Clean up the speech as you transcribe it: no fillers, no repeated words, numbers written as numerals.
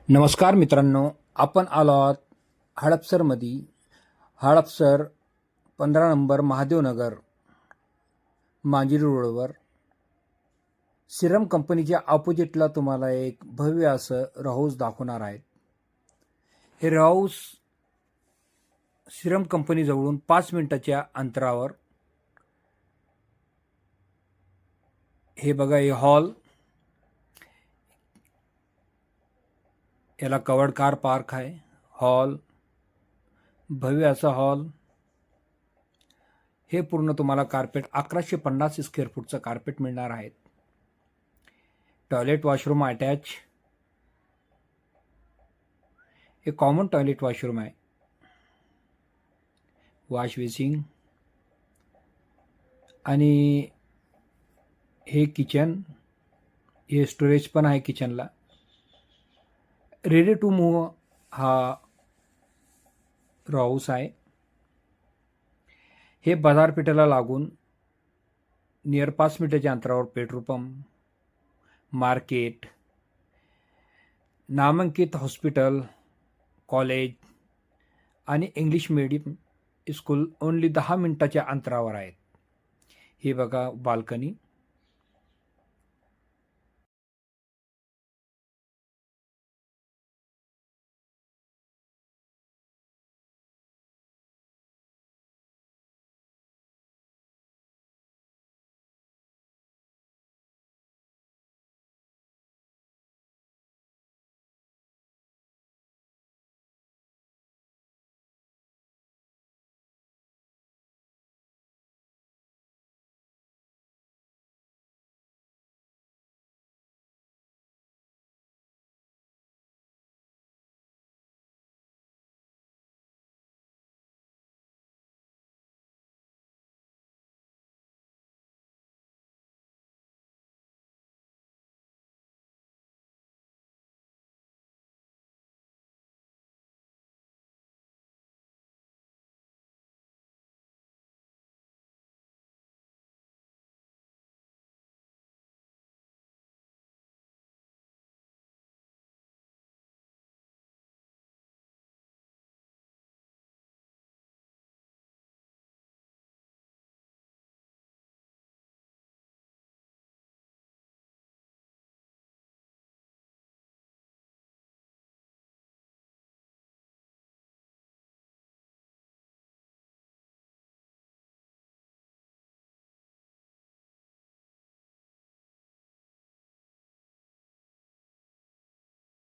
नमस्कार मित्रांनो, आपण आलो आहोत हडपसरमध्ये. हडपसर 15 नंबर महादेवनगर मांजिरी रोडवर सिरम कंपनीच्या ऑपोजिटला तुम्हाला एक भव्य असं हाऊस दाखवणार आहेत. हे हाऊस सिरम कंपनीजवळून 5 मिनिटाच्या अंतरावर. हे बघा, हे हॉल, याला कवर्ड कार पार्क आहे. हॉल, भव्य असा हॉल. हे पूर्ण तुम्हाला कार्पेट 1150 स्क्वेअर फूटचं कार्पेट मिळणार आहे. Toilet washroom attach. हे कॉमन टॉयलेट वॉशरूम आहे. वॉश बेसिंग आणि हे किचन. हे स्टोरेज पण आहे किचनला. रेडी टू मूव्ह हा हाऊस आहे. हे बाजारपेठेला लागून नियर 5 मिनिटाच्या अंतरावर पेट्रोल पंप, मार्केट, नामांकित हॉस्पिटल, कॉलेज आणि इंग्लिश मीडियम स्कूल ओनली 10 मिनिटाच्या अंतरावर आहेत. हे बघा बाल्कनी.